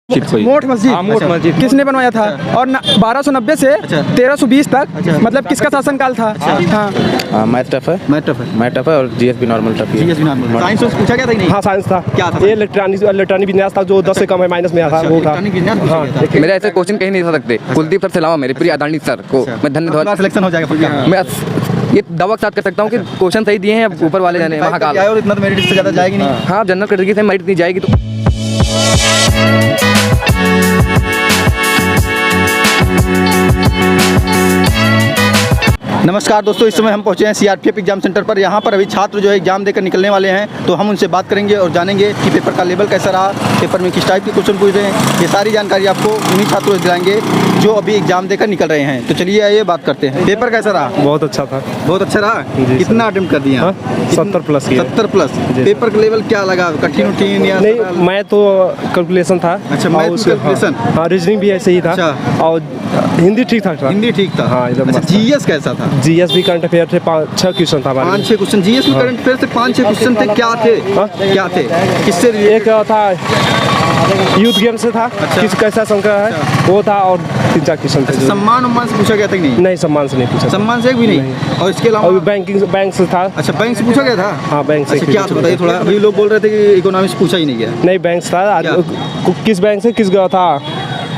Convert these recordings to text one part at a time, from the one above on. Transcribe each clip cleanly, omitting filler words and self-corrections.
मोठ मस्जिद किसने बनवाया था? और 1290 से 1320 तक मतलब किसका शासनकाल था? हाँ मैथ टफ है और जीएस भी नॉर्मल टफ है। साइंस पूछा गया था कि नहीं? हाँ साइंस था। क्या था? ये इलेक्ट्रॉनिक विन्यास था जो 10 से कम है माइनस में था वो था। मेरे ऐसे क्वेश्चन कहीं नहीं हो सकते। कुलदीप सर से अलावा मेरे प्रिय आदरणीय सर को मैं धन्यवाद। सिलेक्शन हो जाएगा पक्का। मैं ये दावा के साथ कर सकता हूँ कि क्वेश्चन सही दिए हैं। ऊपर वाले जाने महाकाल और इतना तो मेरिट से ज़्यादा जाएगी नहीं। हाँ जनरल कैटेगरी से मेरिट नहीं जाएगी तो नमस्कार दोस्तों, इस समय हम पहुंचे हैं सीआरपीएफ एग्जाम सेंटर पर। यहाँ पर अभी छात्र जो है एग्जाम देकर निकलने वाले हैं, तो हम उनसे बात करेंगे और जानेंगे कि पेपर का लेवल कैसा रहा, पेपर में किस टाइप के क्वेश्चन पूछ रहे हैं। ये सारी जानकारी आपको उन्हीं छात्रों से दिलाएंगे जो अभी एग्जाम देकर निकल रहे हैं। तो चलिए आइए बात करते हैं। पेपर कैसा रहा? बहुत अच्छा था। बहुत अच्छा रहा। कितना अटेम्प्ट कर दिया? 70 प्लस किया। 70 प्लस। पेपर का लेवल क्या लगा? कठिन उठिन या नहीं, मैं तो कैलकुलेशन था। अच्छा मैथ में कैलकुलेशन। हाँ रीजनिंग भी ऐसे ही था। अच्छा। और हिंदी ठीक ठाक था। हिंदी ठीक था। हाँ एकदम। अच्छा जीएस कैसा था? जीएस भी करंट अफेयर थे 5-6 क्वेश्चन था हमारे। 5-6 क्वेश्चन जीएस में करंट अफेयर से 5-6 क्वेश्चन थे। क्या थे? क्या थे? किससे एक था यूथ गेम से था। अच्छा। किस कैसा संख्या है वो था और 3-4 क्वेश्चन थे। सम्मान उम्मान से पूछा गया था कि नहीं? नहीं सम्मान से नहीं पूछा। सम्मान से एक भी नहीं। और इसके अलावा और बैंक से था। अच्छा बैंक से पूछा गया था? हाँ बैंक से। अच्छा क्या बताइए थोड़ा। अभी लोग बोल रहे थे कि इकोनॉमिक्स पूछा ही नहीं गया। नहीं बैंक से था। किस बैंक से किस गया था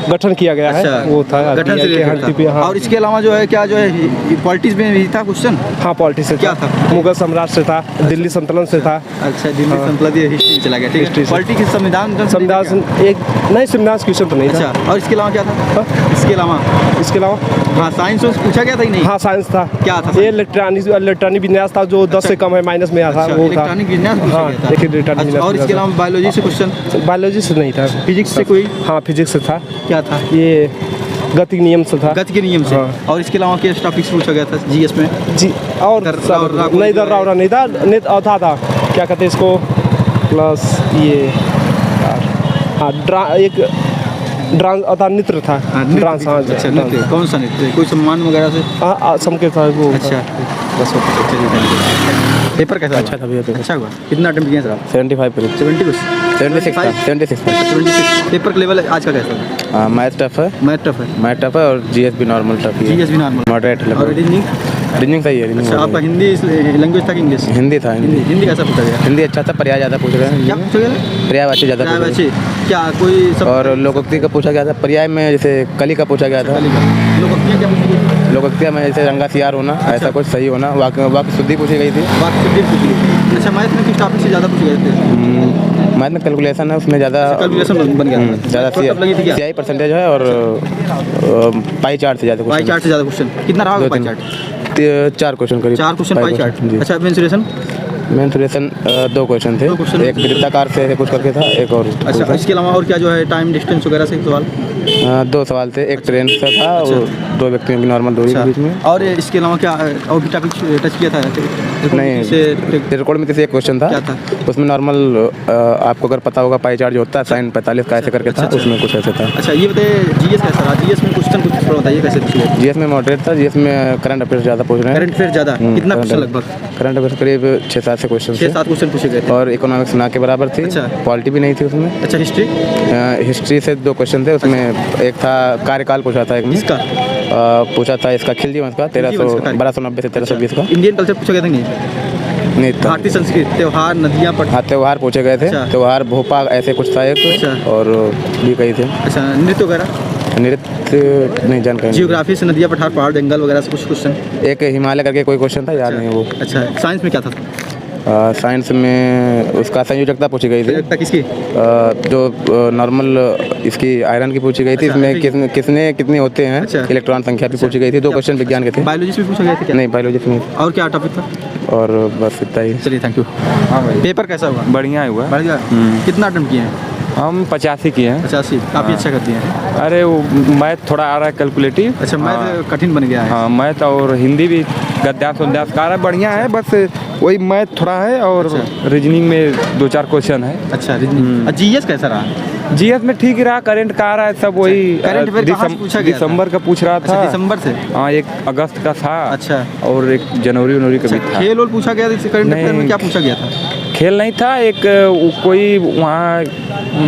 गठन किया गया है वो था गठन से रिलेटेड था। हाँ। और इसके अलावा जो है क्या जो है पॉलिटिक्स में भी था क्वेश्चन? हाँ पॉलिटिक्स से क्या था? मुगल सम्राट से था, दिल्ली सल्तनत से था। अच्छा दिल्ली सल्तनत ये हिस्ट्री चला गया। ठीक है। पॉलिटिक्स संविधान एक नहीं संविधान क्वेश्चन तो नहीं था। अच्छा और इसके अलावा क्या था? इसके अलावा हाँ साइंस पूछा गया था कि नहीं? हाँ साइंस था। क्या था? ये इलेक्ट्रॉनिक विन्यास था जो 10 से कम है माइनस में था वो था। इलेक्ट्रॉनिक विन्यास पूछा गया था। और इसके अलावा बायोलॉजी से क्वेश्चन? बायोलॉजी से नहीं था। फिजिक्स से कोई? हाँ फिजिक्स से था। क्या था? ये गति के नियम से था। गति के नियम से। और इसके अलावा किस टॉपिक से पूछा गया था जीएस में? जी और नहीं दर्रा नहीं था। था क्या कहते हैं इसको प्लस ये हाँ एक नृत्य था। डांस। हाँ अच्छा नृत्य। कौन सा नृत्य? कोई सम्मान वगैरह से? हाँ समके था वो। अच्छा बस चलिए। पेपर कैसा? अच्छा था भैया। अच्छा हुआ। कितना अटेम्प्ट किया सर आप? 75 पर 76 पेपर का लेवल आज का कैसा है? हाँ मैथ टफ है और जीएस भी नॉर्मल टफ है। जीएस भी नॉर्मल। मॉडरेट है। और रीजनिंग सही है। अच्छा आपका हिंदी लैंग्वेज था कि इंग्लिश? हिंदी था। हिंदी कैसा पूछा गया? हिंदी अच्छा था। पर्याय ज़्यादा पूछ रहे हैं। क्या पूछा गया? पर्यायवाची ज़्यादा पूछ रहे हैं। क्या कोई सब? और लोकोक्ति का पूछा गया था। पर्याय में जैसे कली का पूछा गया था। लोकोक्तियाँ क्या पूछी गई? लोकोक्तिया में जैसे रंगा सियार होना ऐसा कुछ सही होना। वाक्य शुद्धि पूछी गई थी। वाक्य शुद्धि पूछी गई। अच्छा मैथ में किस टॉपिक से ज़्यादा पूछे गए थे? मैथ में कैलकुलेशन है उसमें ज़्यादा कैलकुलेशन बन गया। ज़्यादा CI परसेंटेज है और पाई चार्ट से ज़्यादा क्वेश्चन। कितना रहा पाई चार्ट? 4 क्वेश्चन करीब। 4 क्वेश्चन पाई चार्ट। अच्छा मेंसुरेशन 2 क्वेश्चन थे। एक वृत्ताकार से कुछ करके था एक और। अच्छा इसके अलावा और क्या जो है टाइम डिस्टेंस वगैरह से सवाल? 2 सवाल थे। एक ट्रेन से था और 2 व्यक्तियों की नॉर्मल दूरी के बीच में। और इसके अलावा क्या और भी टॉपिक टच किया था? नहीं त्रिकोणमिति से एक क्वेश्चन था। क्या था उसमें नॉर्मल आपको अगर पता होगा पाई चार्ट जो होता है sin 45 का ऐसे करके था। उसमें कुछ ऐसे था। अच्छा ये बताइए जीएस कैसा रहा? जीएस में क्वेश्चन कुछ थोड़ा बताइए कैसे पूछे? जीएस में मॉडरेट था। जीएस में करंट अफेयर ज़्यादा पूछ रहे हैं। करंट अफेयर ज़्यादा कितना क्वेश्चन लगभग? करंट अफेयर करीब 6-7 से क्वेश्चन 6-7 क्वेश्चन पूछे गए थे। और इकोनॉमिक्स ना के बराबर थी। अच्छा पॉलिटी भी नहीं थी उसमें। अच्छा हिस्ट्री से 2 क्वेश्चन थे। उसमें एक था कार्यकाल पूछा था। एक में इसका पूछा था इसका खिलजी वंश का 1290 से 1320 का। इंडियन कल्चर पूछा गया था नहीं था। भारतीय संस्कृति त्योहार नदियाँ हाँ त्योहार पूछे गए थे। अच्छा। त्योहार भोपाल ऐसे कुछ था एक। अच्छा। और भी कई थे। अच्छा नृत्य वगैरह? नृत्य नहीं जानकारी। जियोग्राफी से नदियाँ पठार पहाड़ जंगल वगैरह से कुछ क्वेश्चन? एक हिमालय करके कोई क्वेश्चन था याद नहीं वो। अच्छा साइंस में क्या था? साइंस में उसका संयोजकता पूछी गई थी। किसकी? जो नॉर्मल इसकी आयरन की पूछी गई थी। इसमें कितने कितने होते हैं। अच्छा। इलेक्ट्रॉन संख्या भी पूछी गई थी। 2 क्वेश्चन विज्ञान के थे। बायोलॉजी में पूछा गया था? नहीं बायोलॉजी में। और क्या टॉपिक था? और बस इतना ही। चलिए थैंक यू। हाँ भाई पेपर कैसा हुआ? बढ़िया हुआ। बढ़िया। कितना अटेम्प्ट किए हैं? हम 85 किए हैं। 85 काफ़ी अच्छा करती हैं। अरे वो मैथ थोड़ा आ रहा है कैलकुलेटिव। अच्छा मैथ कठिन बन गया है। हाँ मैथ और हिंदी भी गद्यास वद्यास का आ रहा है। बढ़िया है बस वही मैथ थोड़ा है और रीजनिंग में 2-4 क्वेश्चन है। अच्छा रीजनिंग। जीएस कैसा रहा? जीएस में ठीक रहा। करंट का आ रहा है सब वही। दिसंबर का पूछ रहा था। दिसंबर से? हाँ 1 अगस्त का था। अच्छा। और 1 जनवरी का भी था। खेल पूछा गया था? करंट अफेयर में क्या पूछा गया था? खेल नहीं था, एक कोई वहाँ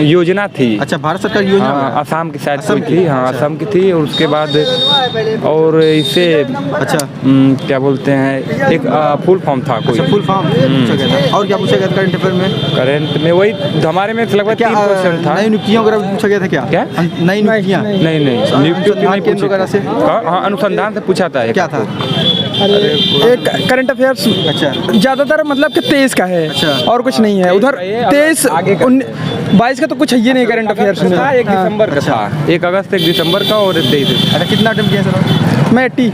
योजना थी। अच्छा, भारत सरकार की योजना हाँ, वगैरह? असम की शायद असम कोई की? थी। हाँ, अच्छा। असम की थी। और उसके बाद और इसे अच्छा, क्या बोलते हैं, एक फुल फॉर्म था कोई। फुल फॉर्म पूछा गया था। और क्या पूछा गया था करंट अफेयर में? करंट में वही हमारे में लगभग 3 क्वेश्चन था। नई नियुक्तियों वगैरह पूछा गया था क्या? क्या? नई नियुक्तियाँ? नहीं नियुक्ति अनुसंधान नहीं केंद्र वगैरह से? हाँ, अनुसंधान से पूछा था। क्या था? एक करंट अफेयर्स अच्छा, ज़्यादातर मतलब कि 23 का है अच्छा। और कुछ नहीं है उधर। 23 22 का तो कुछ है ही नहीं करंट अफेयर्स में। था 1 दिसंबर का था, 1 अगस्त 1 दिसंबर का और 23। अच्छा, कितना अटेम्प्ट किया सर? मैं 80।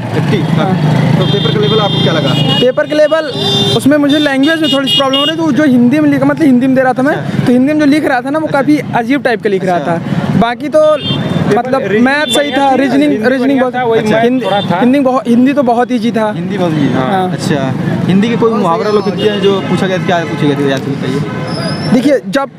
तो पेपर का लेवल आपको क्या लगा? पेपर के लेवल उसमें मुझे लैंग्वेज में थोड़ी सी प्रॉब्लम हो रही थी। तो जो हिंदी में लिखा, मतलब हिंदी में दे रहा था मैं, तो हिंदी में जो लिख रहा था ना वो काफ़ी अजीब टाइप का लिख रहा था। बाकी तो मतलब मैथ सही था, रीजनिंग बहुत हिंदी तो बहुत ईजी था। हिंदी बहुत ही। हाँ। अच्छा, हिंदी के कोई मुहावरा लोकोक्ति हैं जो पूछा गया था? क्या पूछे गए थे, याद बताइए। देखिए, जब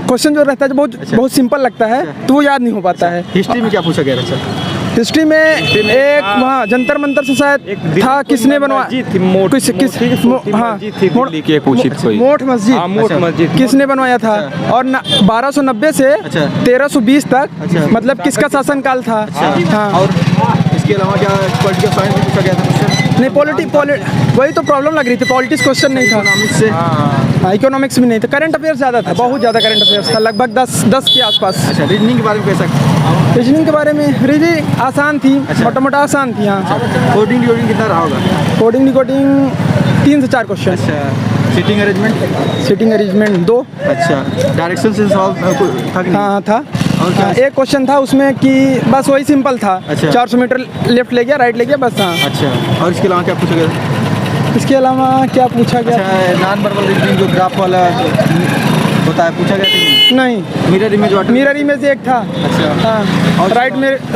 क्वेश्चन जो रहता है जो बहुत सिंपल लगता है तो वो याद नहीं हो पाता है। हिस्ट्री में क्या पूछा गया था सर? हिस्ट्री में एक वहाँ जंतर मंतर से शायद था, किसने बनवाया थी? मोट किस मस्जिद थी दिल्ली की, एक पूछी थी कोई। मोट मस्जिद। हाँ, मोट मस्जिद किसने बनवाया था? और 1290 से अच्छा। 1320 तक अच्छा। मतलब किसका शासनकाल था? हाँ। और इसके अलावा क्या पॉलिटिकल साइंस में पूछा गया था क्वेश्चन? नहीं, वही तो प्रॉब्लम लग रही थी, पॉलिटिक्स क्वेश्चन नहीं था। इकोनॉमिक्स से? हाँ, इकोनॉमिक्स भी नहीं था। करंट अफेयर्स ज़्यादा था, बहुत ज़्यादा करंट अफेयर्स था, लगभग 10 के आसपास। अच्छा, रीजनिंग के बारे में कैसा? रीजनिंग के बारे में रीजनिंग आसान थी, मोटा आसान थी। हाँ, कोडिंग डिकोडिंग कितना रहा होगा? कोडिंग डिकोडिंग 3 से 4 क्वेश्चन। अच्छा, सीटिंग अरेंजमेंट? Seating arrangement 2। अच्छा, डायरेक्शन से सवाल था कि नहीं? हाँ था। और क्या? एक क्वेश्चन था उसमें कि बस वही सिंपल था। अच्छा। 400 मीटर लेफ्ट ले गया, राइट ले गया, बस। हाँ, अच्छा, और इसके अलावा क्या पूछा गया था? इसके अलावा क्या पूछा गया? अच्छा, नॉन वर्बल रीजनिंग जो ग्राफ वाला होता है, पूछा गया था कि नहीं? नहीं, mirror image water? Mirror image एक था। अच्छा। हाँ, और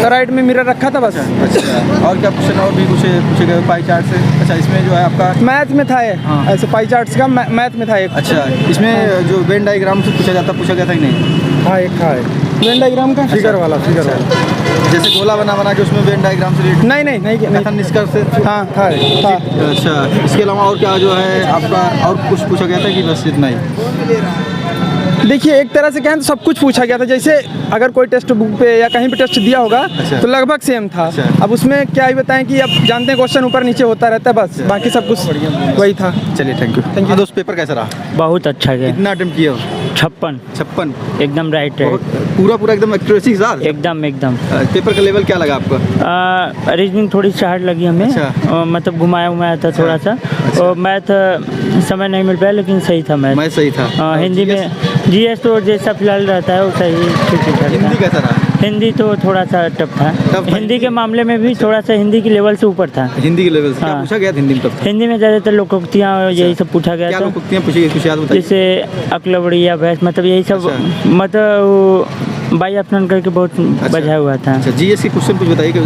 राइट में मिरर रखा था बस। अच्छा, और क्या क्वेश्चन और भी पूछे गए पाई चार्ट से? अच्छा, इसमें जो है आपका मैथ में था ये। हाँ। ऐसे पाई चार्ट्स का मैथ में था एक। अच्छा, इसमें जो वेन डायग्राम से पूछा गया था कि नहीं? हाँ, एक था वेन डायग्राम का फिगर वाला। जैसे गोला बना के उसमें वेन डायग्राम से नहीं कथन निष्कर्ष से? हाँ था। अच्छा, इसके अलावा और क्या जो है आपका और कुछ पूछा गया था कि बस इतना ही? देखिए, एक तरह से कहें तो सब कुछ पूछा गया था। जैसे अगर कोई टेक्स्ट बुक पे या कहीं पे टेस्ट दिया होगा अच्छा। तो लगभग सेम था। अच्छा। अब उसमें क्या ही बताएं कि अब जानते हैं क्वेश्चन ऊपर नीचे होता रहता है, बस बाकी सब कुछ वही था। चलिए, थैंक यू। दोस्त, पेपर कैसा रहा? बहुत अच्छा गया। कितना अटेम्प्ट किए हो? 56 56? एकदम राइट। पूरा एकदम एक्यूरेसी के साथ? एकदम पेपर का लेवल क्या लगा आपका? रीजनिंग थोड़ी सी हार्ड लगी हमें। अच्छा। मतलब घुमाया था थोड़ा सा। और मैथ समय नहीं मिल पाया, लेकिन सही था मैथ। मैं सही था। हिंदी में जीएस तो जैसा फिलहाल रहता है वो सही ठीक हिंदी कैसा रहा? हिंदी तो थोड़ा सा टफ था। हिंदी के मामले में भी थोड़ा सा हिंदी के लेवल से ऊपर था। हिंदी के लेवल से क्या हाँ। पूछा गया था हिंदी में? हिंदी में ज़्यादातर लोकोक्तियाँ यही सब पूछा गया क्या था। लोकोक्तियाँ पूछी गई, कुछ याद बताइए। जैसे अकलबड़ी या भैंस, मतलब यही सब। अच्छा। मतलब वो बाई अपना करके बहुत बजा हुआ था। अच्छा, जीएस के क्वेश्चन कुछ बताइए कि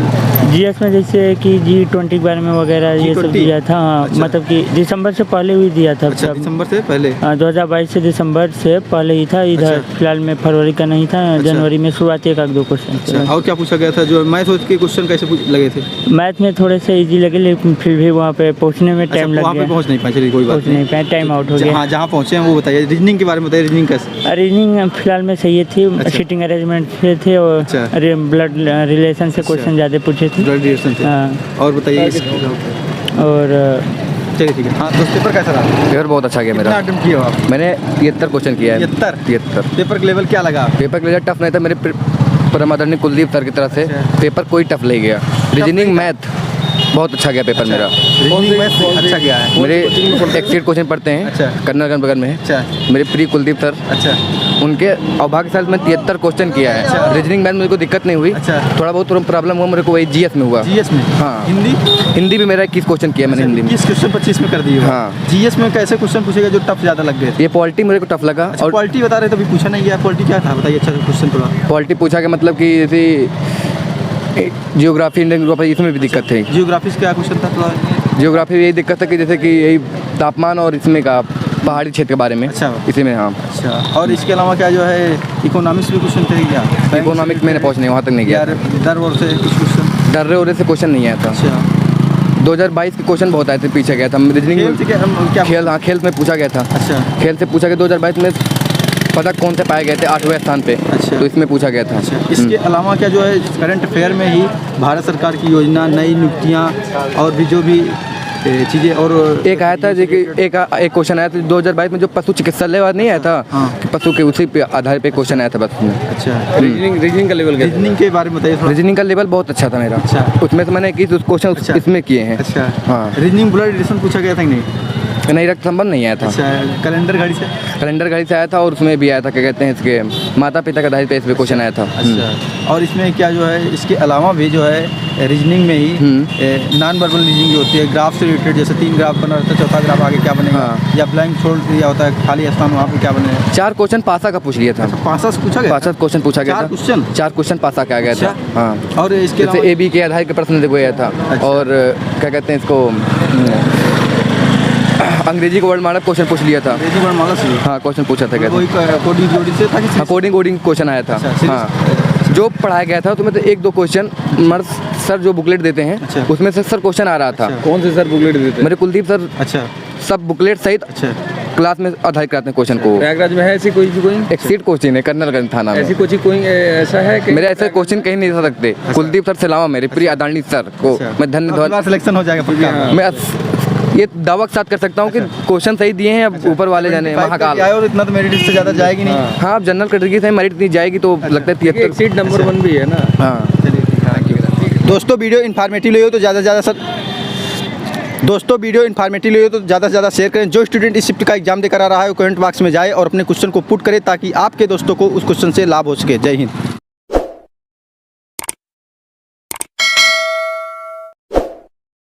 जीएस में जैसे कि G20 के बारे में वगैरह ये सब G20? दिया था। हाँ, अच्छा। मतलब कि दिसंबर से पहले ही दिया था। अच्छा, सब। दिसंबर से पहले? हाँ, 2022 से दिसंबर से पहले ही था। इधर अच्छा। फिलहाल में फरवरी का नहीं था। जनवरी में शुरुआती 1-2 क्वेश्चन। अच्छा, और क्या पूछा गया था? जो मैथ के क्वेश्चन कैसे लगे थे? मैथ में थोड़े से इजी लगे, लेकिन फिर भी वहाँ पे पहुँचने में टाइम अच्छा, लग वहाँ पे गया। पहुँच नहीं पाए, चलिए कोई बात पहुँच नहीं पाए, टाइम आउट हो गया। हाँ, जहाँ पहुँचे हैं वो बताइए। रीजनिंग के बारे में बताइए, रीजनिंग कैसे? रीजनिंग फिलहाल में सही थी। सीटिंग अरेंजमेंट से थे और अच्छा। ब्लड रिलेशन से क्वेश्चन ज़्यादा पूछे थे। ब्लड रिलेशन से? हाँ। और बताइए। और चलिए, ठीक है। हाँ, तो पेपर कैसा रहा? पेपर बहुत अच्छा गया कितना मेरा। अटेम्प्ट किए हो आप? मैंने 73 क्वेश्चन किया है। 73? पेपर का लेवल क्या लगा? पेपर के लिए टफ नहीं था मेरे परम आदरणीय कुलदीप सर की तरफ से। पेपर कोई टफ नहीं गया। रीजनिंग मैथ बहुत अच्छा गया पेपर मेरा। रीजनिंग मैथ अच्छा गया है? मेरे एक्सीड क्वेश्चन पढ़ते हैं। अच्छा। कन्नड़गंज बगल में है। अच्छा। मेरे प्रिय कुलदीप सर, अच्छा। उनके अभाग्य साल में 73 क्वेश्चन किया है। रीजनिंग मैथ में मुझे कोई दिक्कत नहीं हुई। अच्छा। थोड़ा बहुत प्रॉब्लम हुआ मेरे को वही जीएस में हुआ। जीएस में? हाँ। हिंदी भी मेरा 21 क्वेश्चन किया मैंने हिंदी में। 21 क्वेश्चन 25 में कर दिए हो? हाँ। जीएस में कैसे क्वेश्चन पूछेगा जो टफ ज़्यादा लग गए? ये पॉलिटी मेरे को टफ लगा। और पॉलिटी बता रहे तो अभी पूछा नहीं गया। पॉलिटी क्या था बताइए, अच्छा क्वेश्चन थोड़ा। पॉलिटी पूछा कि मतलब कि जैसे जियोग्राफी, इंडियन जियोग्राफी, इसमें भी दिक्कत थी। जियोग्राफी से क्या क्वेश्चन था थोड़ा? जियोग्राफी में यही दिक्कत है कि जैसे कि यही तापमान और इसमें का पहाड़ी क्षेत्र के बारे में। अच्छा। इसी में हाँ। अच्छा, और इसके अलावा क्या जो है इकोनॉमिक्स में क्वेश्चन थे क्या? इकोनॉमिक्स मैंने पहुँच नहीं, वहाँ तक नहीं गया। दर और से कुछ क्वेश्चन? डर रहे से क्वेश्चन नहीं आया था। अच्छा, 2022 के क्वेश्चन बहुत आए थे, पीछे गया था रीजनिंग खेल से क्या खेल, हाँ खेल में पूछा गया था। अच्छा। खेल से पूछा गया 2022 में पदक कौन से पाए गए थे 8वें स्थान पे। अच्छा। तो इसमें पूछा गया था। इसके अलावा क्या जो है करंट अफेयर में ही भारत सरकार की योजना, नई नियुक्तियाँ और भी जो भी चीज़ें, और एक आया था जो कि एक क्वेश्चन आया था 2022 में जो पशु चिकित्सालय वाला नहीं आया था, हाँ। कि पशु के उसी पे आधार पे क्वेश्चन आया था बस उसमें। अच्छा। रीजनिंग का लेवल रीजनिंग के बारे में बताइए थोड़ा। रीजनिंग का लेवल बहुत अच्छा था मेरा। अच्छा। उसमें से मैंने 21 क्वेश्चन अच्छा। इसमें किए हैं। अच्छा। हाँ। रीजनिंग ब्लड एडिशन पूछा गया था कि नहीं? नहीं, रक्त संबंध नहीं आया था। अच्छा। कैलेंडर घड़ी से? कैलेंडर घड़ी से आया था, और उसमें भी आया था क्या कहते हैं इसके माता पिता के आधार पे इस पे क्वेश्चन आया था। अच्छा। और इसमें क्या जो है इसके अलावा भी जो है रीजनिंग में ही नॉन वर्बल रीजनिंग जो होती है, ग्राफ से रिलेटेड, जैसे 3 ग्राफ बना रहता है, चौथा ग्राफ आगे क्या बनेगा, हाँ। या ब्लैंक छोड़ दिया होता है खाली स्थान, वहाँ पे क्या बनेगा। 4 क्वेश्चन पासा का पूछ लिया था। 5 पूछा गया? 5 क्वेश्चन पूछा गया 4 था। क्वेश्चन? 4 क्वेश्चन पासा का आ गया था। अच्छा। हाँ। और इसके जैसे अलावा AB के आधार के प्रश्न दिया गया था। अच्छा। और क्या कहते हैं इसको अंग्रेजी को वर्णमाला क्वेश्चन पूछ लिया था। अंग्रेजी वर्णमाला से? हाँ, क्वेश्चन पूछा था। वही कोडिंग जोड़ी से था कि? हाँ, कोडिंग क्वेश्चन आया था। अच्छा, हाँ, जो पढ़ाया गया था उसमें तो 1-2 क्वेश्चन मर्द सर जो बुकलेट देते हैं, अच्छा। उसमें से सर क्वेश्चन आ रहा था। कौन से सर बुकलेट देते हैं? मेरे कुलदीप सर अच्छा। सब बुकलेट सहित अच्छा। क्लास में आधारित कराते हैं क्वेश्चन को। प्रयागराज में है ऐसी कोई एक सीट कोचिंग है कर्नलगंज थाना में। ऐसी कोई ऐसा है कि मेरे ऐसे कोचिंग कहीं नहीं दे सकते। कुलदीप सर से अलावा मेरे प्रिय आदरणीय सर को मैं धन्यवाद। सिलेक्शन हो जाएगा पक्का? मैं ये दावा के साथ कर सकता हूँ कि क्वेश्चन सही दिए हैं। अब ऊपर वाले जाने महाकाल। और इतना तो मेरिट से ज़्यादा जाएगी नहीं। हाँ, अब जनरल कैटेगरी से मेरिट नहीं जाएगी तो लगता है 73 सीट नंबर 1 भी है ना। हाँ। दोस्तों वीडियो इन्फॉर्मेटिव लगे तो ज़्यादा से ज़्यादा ज़्यादा शेयर करें। जो स्टूडेंट इस शिफ्ट का एग्जाम देकर आ रहा है वो कमेंट बॉक्स में जाए और अपने क्वेश्चन को पुट करे ताकि आपके दोस्तों को उस क्वेश्चन से लाभ हो सके। जय हिंद।